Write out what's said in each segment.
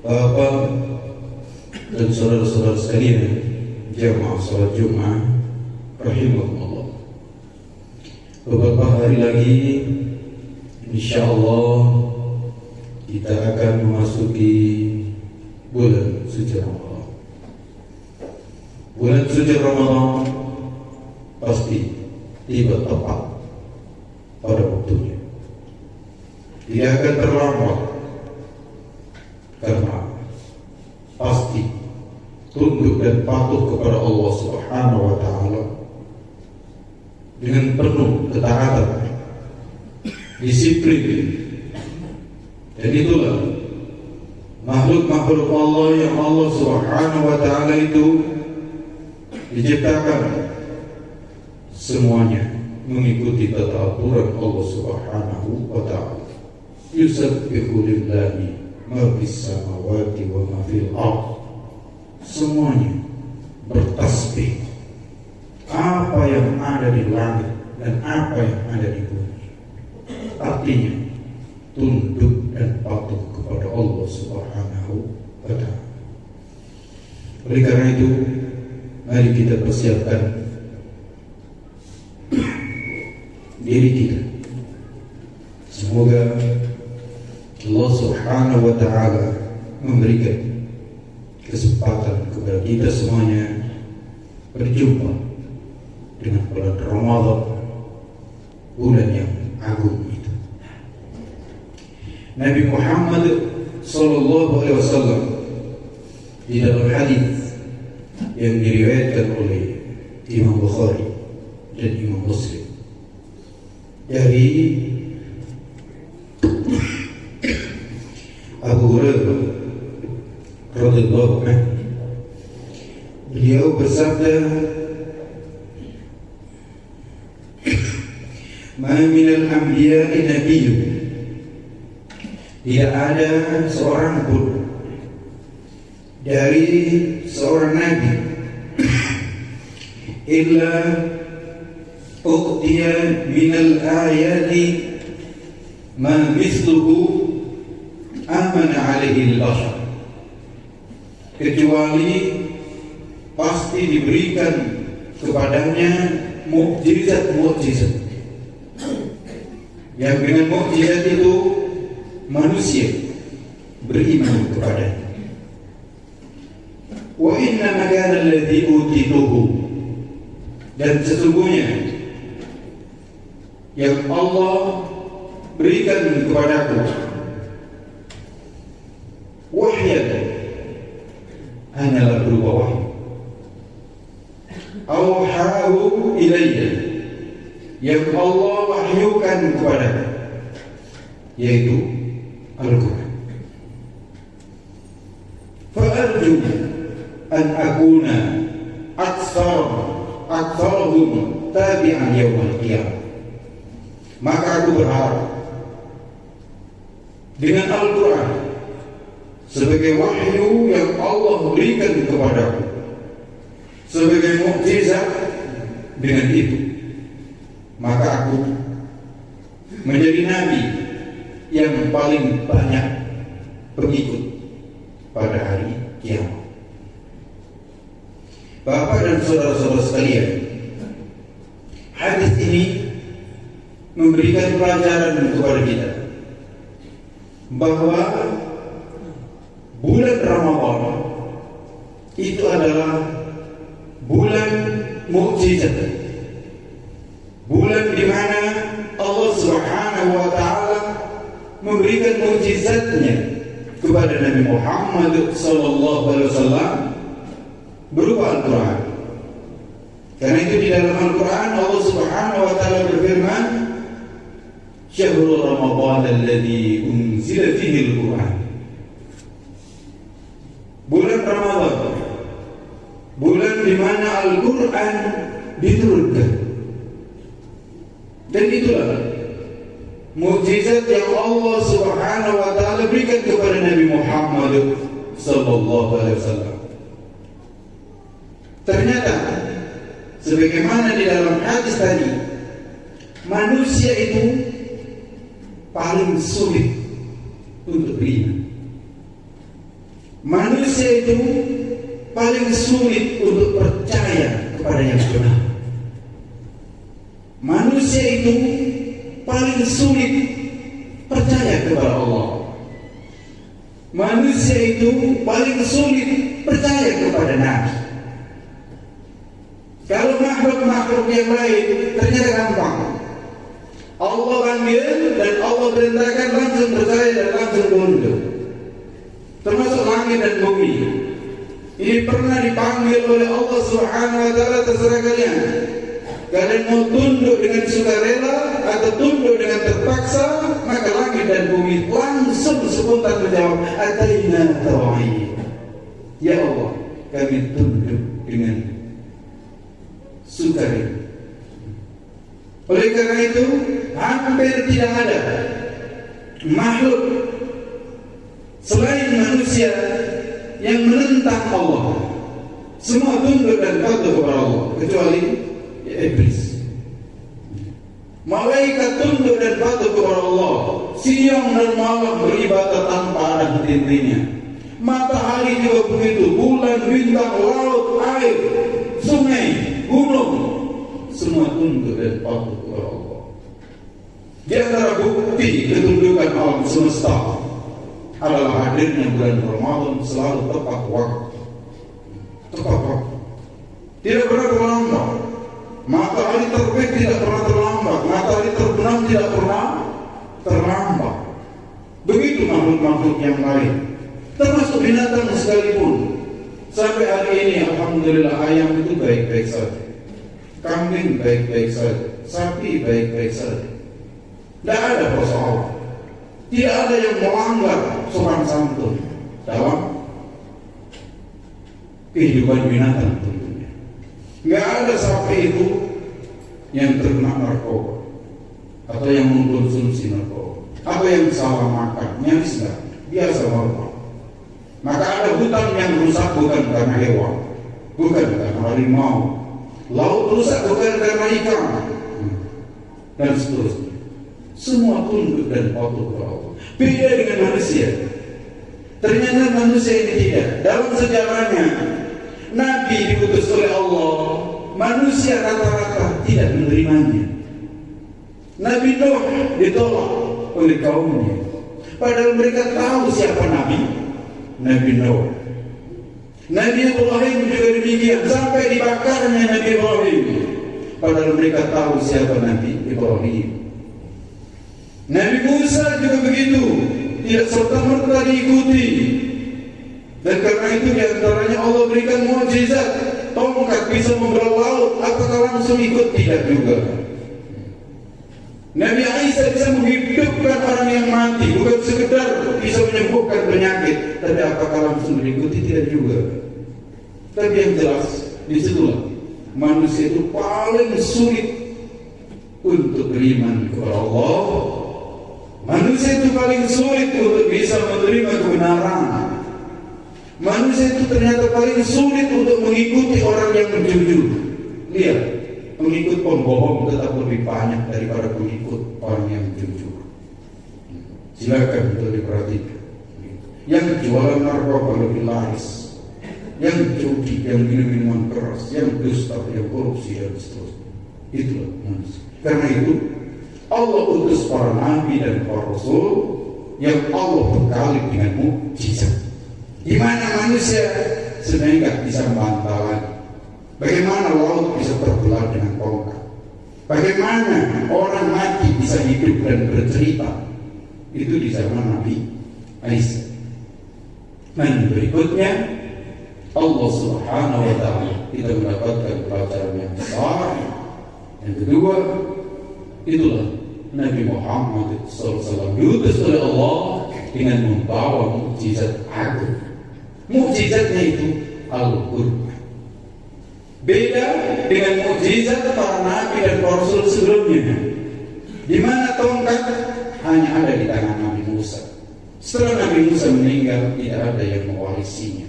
Bapak dan saudara-saudara sekalian, jamaah salat Jumat rahimakumullah. Beberapa hari lagi insyaallah kita akan memasuki bulan suci Ramadan. Bulan suci Ramadan pasti tiba tepat pada waktunya. Tidak akan terlambat, karena pasti tunduk dan patuh kepada Allah Subhanahu wa Ta'ala dengan penuh ketaatan, disiplin. Dan itulah makhluk-makhluk Allah yang Allah Subhanahu wa Ta'ala itu diciptakan semuanya mengikuti tata aturan Allah Subhanahu wa Ta'ala. Yusabbihu lillahi ma fis samawati wa ma fil ardh. Semuanya bertasbih, apa yang ada di langit dan apa yang ada di bumi. Artinya tunduk dan patuh kepada Allah Subhanahu wa Ta'ala. Oleh karena itu, mari kita persiapkan diri kita. Semoga Allah Subhanahu wa Ta'ala memberikan kesempatan kepada kita semuanya berjumpa dengan bulan Ramadan, bulan yang agung itu. Nabi Muhammad sallallahu alaihi wasallam di dalam hadis yang diriwayatkan oleh Imam Bukhari dan Imam Muslim dari Abu Hurairah radhiyallahu anhu, beliau bersabda, "Ma minal anbiya'i nabiyyun." Tidak ada seorang pun dari seorang nabi illa uqtiya minal ayati ma mithluhu amana alaihi al-bashar, kecuali pasti diberikan kepadanya mukjizat-mukjizat yang dengan mukjizat itu manusia beriman kepadanya. Wa inna makana alladhi utituhu, dan sesungguhnya yang Allah berikan kepadaku wahyan, hanyalah berupa wahyu. Awhahu ilayya, yang Allah wahyukan kepadaku, yaitu Al-Quran. Fa'arju an akuna aktsarahum tabi'an yawmal qiyamah. Maka aku berharap dengan Al-Quran sebagai wahyu yang Allah berikan kepadaku, sebagai mukjizat, dengan itu maka aku menjadi nabi yang paling banyak pengikut pada hari kiamat. Bapak dan saudara-saudara sekalian, hadis ini memberikan pelajaran kepada kita bahwa bulan Ramadan itu adalah bulan mukjizat, bulan di mana Allah Subhanahu wa Ta'ala memberikan mukjizatnya kepada Nabi Muhammad sallallahu alaihi wasallam berupa Al-Quran. Karena itu di dalam Al-Quran Allah Subhanahu wa Ta'ala berfirman, "Syahrul Ramadan alladzi unzila fihi al-Quran." Bulan Ramadan, bulan di mana Al-Quran diturunkan. Dan itulah mukjizat yang Allah Subhanahu wa Ta'ala berikan kepada Nabi Muhammad sallallahu alaihi wasallam. Ternyata sebagaimana di dalam hadis tadi, manusia itu paling sulit untuk beriman. Manusia itu paling sulit untuk percaya kepada yang benar. Manusia itu paling sulit percaya kepada Allah. Manusia itu paling sulit percaya kepada Nabi. Kalau makhluk-makhluk yang lain ternyata gampang. Allah panggil dan Allah perintahkan langsung percaya dan langsung tunduk. Termasuk langit dan bumi. Ini pernah dipanggil oleh Allah Subhanahu wa taala, terserah kalian. Kalian mau tunduk dengan sukarela atau tunduk dengan terpaksa, maka langit dan bumi langsung spontan menjawab, ataina tawai. Ya Allah, kami tunduk dengan sukarela. Oleh karena itu, hampir tidak ada makhluk selain manusia yang menentang Allah. Semua tunduk dan patuh kepada Allah, kecuali iblis. Malaikat tunduk dan patuh kepada Allah, siang dan malam beribadah tanpa ada henti-hentinya. Matahari juga begitu, bulan, bintang, laut, air, sungai, gunung, semua tunduk dan patuh kepada Allah. Di antara bukti ketundukan alam semesta adalah hadirnya bulan Ramadan selalu tepat waktu. Tepat waktu. Tidak pernah terlambat. Matahari terbit tidak pernah terlambat. Matahari terbenam tidak pernah terlambat. Begitu makhluk-makhluk yang lain, termasuk binatang sekalipun. Sampai hari ini alhamdulillah ayam itu baik-baik saja, kambing baik-baik saja, sapi baik-baik saja. Tidak ada persoalan. Tidak ada yang melanggar sopan santun dalam kehidupan binatang tentunya. Nggak ada sapi itu yang terkena narkoba atau yang mengkonsumsi narkoba atau yang salah makan, nyaris nggak, biasa normal. Maka ada hutan yang rusak bukan karena hewan, bukan karena harimau, laut rusak bukan karena ikan, dan seterusnya. Semua tunduk dan patuh kepada Allah. Beda dengan manusia. Ternyata manusia ini tidak. Dalam sejarahnya, Nabi diutus oleh Allah, manusia rata-rata tidak menerimanya. Nabi Nuh ditolak oleh kaumnya, padahal mereka tahu siapa Nabi Nuh. Nabi Ibrahim juga demikian, sampai dibakarnya Nabi Ibrahim, padahal mereka tahu siapa Nabi Ibrahim. Nabi Musa juga begitu, tidak serta-merta diikuti. Dan karena itu diantaranya Allah berikan mukjizat, tongkat bisa membelah laut, apakah langsung ikut? Tidak juga. Nabi Isa bisa menghidupkan orang yang mati, bukan sekedar bisa menyembuhkan penyakit, tapi apakah langsung diikuti? Tidak juga. Tapi yang jelas, disitulah manusia itu paling sulit untuk beriman kepada Allah. Manusia itu paling sulit untuk bisa menerima kebenaran. Manusia itu ternyata paling sulit untuk mengikuti orang yang jujur. Lihat, mengikut pembohong tetap lebih banyak daripada mengikut orang yang jujur. Silakan untuk diperhatikan. Yang jualan narkoba lebih laris, yang judi, yang minum-minuman keras, yang dusta, yang korupsi, dan seterusnya. Itulah manusia. Karena itu Allah utus para nabi dan para rasul yang Allah bekali dengan mukjizat. Di mana manusia sebenarnya nggak bisa membantah lagi. Bagaimana laut bisa terbelah dengan tongkat? Bagaimana orang mati bisa hidup dan bercerita? Itu di zaman Nabi Isa. Dan berikutnya Allah Subhanahu wa taala, kita mendapatkan pelajaran yang besar. Yang kedua, itulah Nabi Muhammad SAW diutus oleh Allah dengan membawa mukjizat agung. Mukjizatnya itu Al-Qur'an. Beda dengan mukjizat para nabi dan para rasul sebelumnya, di mana tongkat hanya ada di tangan Nabi Musa. Setelah Nabi Musa meninggal, tidak ada yang mewarisinya.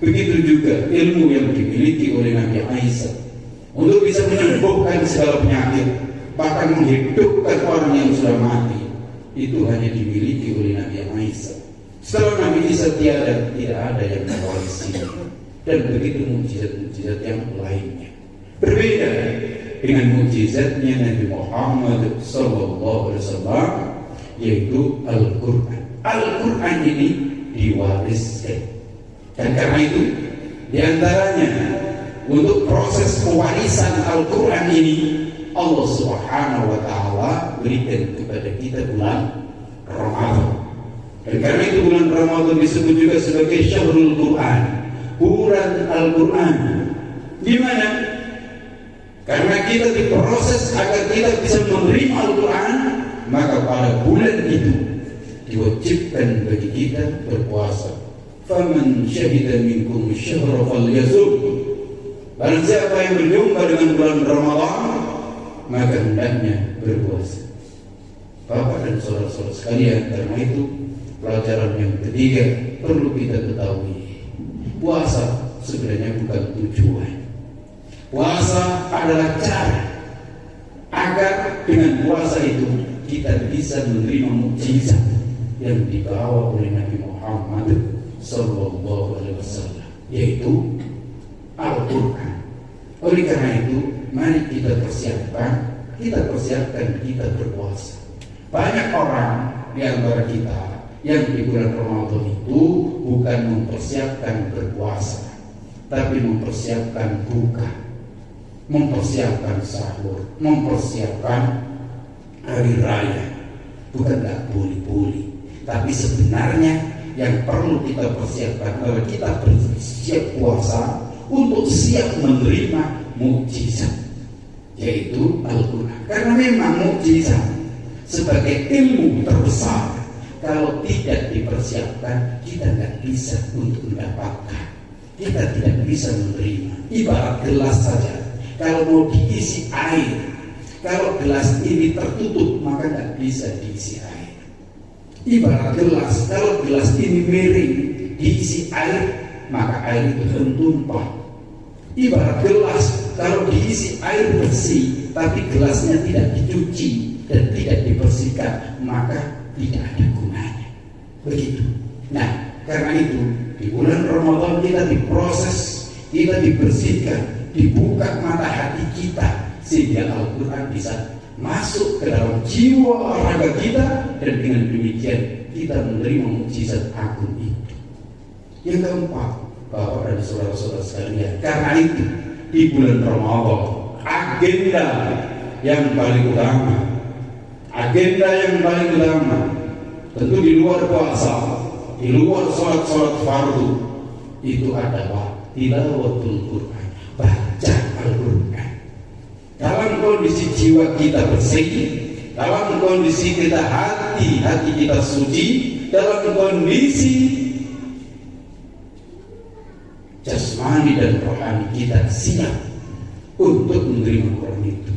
Begitu juga ilmu yang dimiliki oleh Nabi Isa untuk bisa menyembuhkan segala penyakit, bahkan menghidupkan orang yang sudah mati, itu hanya dimiliki oleh Nabi Isa. Setelah Nabi Isa tiada, tidak ada yang mewarisinya. Dan begitu mukjizat-mukjizat yang lainnya. Berbeda dengan mukjizatnya Nabi Muhammad SAW, yaitu Al-Quran. Al-Quran ini diwariskan. Dan karena itu, diantaranya untuk proses pewarisan Al-Quran ini, Allah Subhanahu wa Ta'ala berikan kepada kita bulan Ramadan. Dan karena itu bulan Ramadan disebut juga sebagai Syahrul Quran, bulan Al-Quran. Gimana? Karena kita diproses agar kita bisa menerima Al-Quran, maka pada bulan itu diwajibkan bagi kita berpuasa. Faman syahida minkum syahra falyasum. Barang siapa yang berjumpa dengan bulan Ramadan, maka hendaknya berpuasa. Bapak dan saudara-saudara sekalian, karena itu pelajaran yang ketiga perlu kita ketahui, puasa sebenarnya bukan tujuan. Puasa adalah cara agar dengan puasa itu kita bisa menerima mukjizat yang dibawa oleh Nabi Muhammad SAW, yaitu Al-Quran. Oleh karena itu, mari kita persiapkan kita berpuasa. Banyak orang di antara kita yang di bulan Ramadan itu bukan mempersiapkan berpuasa, tapi mempersiapkan buka, mempersiapkan sahur, mempersiapkan hari raya. Bukan tak boleh-boleh, tapi sebenarnya yang perlu kita persiapkan adalah kita bersiap puasa untuk siap menerima mukjizat, yaitu Al-Quran. Karena memang mukjizat sebagai ilmu terbesar, kalau tidak dipersiapkan kita tidak bisa untuk mendapatkan, kita tidak bisa menerima. Ibarat gelas saja, kalau mau diisi air, kalau gelas ini tertutup maka tidak bisa diisi air. Ibarat gelas, kalau gelas ini miring diisi air, maka air itu akan tumpah. Ibarat gelas, kalau diisi air bersih tapi gelasnya tidak dicuci dan tidak dibersihkan, maka tidak ada gunanya. Begitu. Nah, karena itu di bulan Ramadan kita diproses, kita dibersihkan, dibuka mata hati kita sehingga Al-Quran bisa masuk ke dalam jiwa raga kita, dan dengan demikian kita menerima mukjizat agung itu. Yang keempat, Bapak dan saudara-saudara sekalian, karena itu di bulan Ramadan agenda yang paling utama, tentu di luar puasa, di luar sholat fardu, itu adalah tilawatul Quran, baca Al-Quran. Dalam kondisi jiwa kita bersih, dalam kondisi kita hati kita suci, dalam kondisi jasmani dan rohani kita siap untuk menerima Quran itu.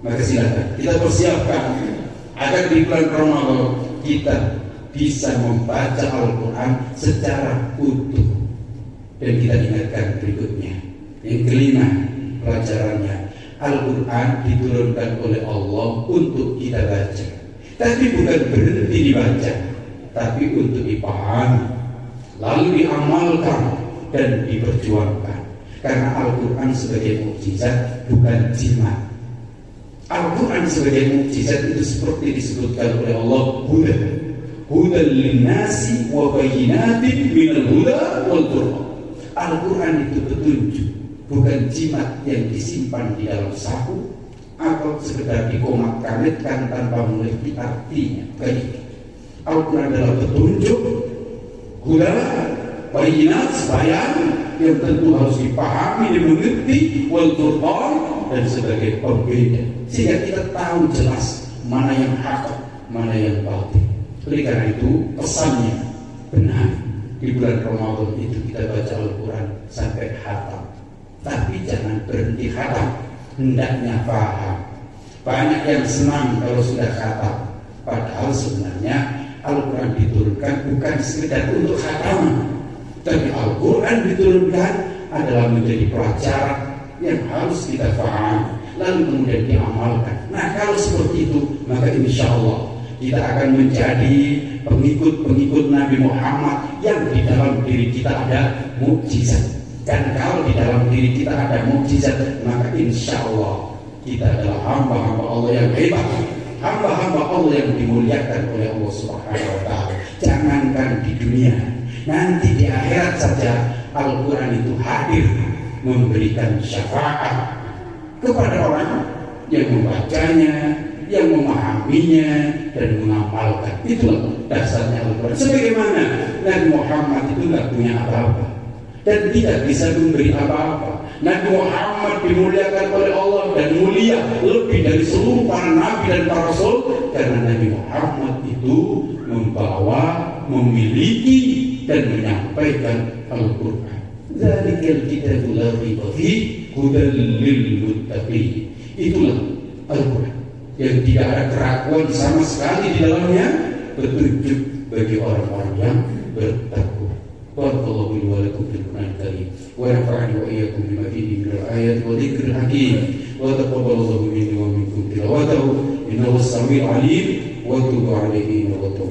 Maka silakan kita persiapkan agar di bulan Ramadan kita bisa membaca Al-Quran secara utuh. Dan kita ingatkan berikutnya, yang kelima pelajarannya, Al-Quran diturunkan oleh Allah untuk kita baca, tapi bukan berhenti dibaca, tapi untuk dipahami, lalu diamalkan dan diperjuangkan. Karena Al-Quran sebagai mukjizat bukan jimat. Al-Quran sebagai mukjizat itu seperti disebutkan oleh Allah, hudan linnasi wa bayyinatin minal huda wal furqan. Al-Quran itu petunjuk, bukan jimat yang disimpan di dalam saku atau sekedar dikomat-kamitkan tanpa mengerti artinya. Begitu. Al-Quran adalah petunjuk, huda, bayinat, bayan yang tentu harus dipahami, dimengerti, wal furqan, dan sebagai pembeda, sehingga kita tahu jelas mana yang hak, mana yang batil. Oleh karena itu pesannya benar, di bulan Ramadan itu kita baca Al-Quran sampai khatam, tapi jangan berhenti khatam, hendaknya paham. Banyak yang senang kalau sudah khatam, padahal sebenarnya Al-Quran diturunkan bukan sekedar untuk khataman, tapi Al-Quran diturunkan adalah menjadi pelajaran yang harus kita pahami, lalu kemudian diamalkan. Nah, kalau seperti itu, maka insya Allah kita akan menjadi pengikut-pengikut Nabi Muhammad yang di dalam diri kita ada mukjizat. Dan kalau di dalam diri kita ada mukjizat, maka insya Allah kita adalah hamba-hamba Allah yang hebat, hamba-hamba Allah yang dimuliakan oleh Allah Subhanahu wa Ta'ala. Jangankan di dunia, nanti di akhirat saja Al-Quran itu hadir memberikan syafaat kepada orang yang membacanya, yang memahaminya dan mengamalkan. Itulah dasarnya Al-Quran. Sebagaimana Nabi Muhammad itu tidak punya apa-apa dan tidak bisa memberi apa-apa. Nabi Muhammad dimuliakan oleh Allah dan mulia lebih dari seluruh para nabi dan para rasul, karena Nabi Muhammad itu membawa, memiliki dan menyampaikan Al-Quran. Dzalikal kitabul la raiba fihi hudal lil muttaqin. Itulah Al-Quran yang tidak ada keraguan sama sekali di dalamnya, petunjuk bagi orang-orang yang bertakwa. Barakallahu li wa lakum fil Qur'anil karim wa nafa'ani wa iyyakum bima fihi minal ayati wa dzikril hakim wa taqabbalallahu minni wa minkum tilawatahu innahu as-sami'ul 'alim wa tub 'alaihi wa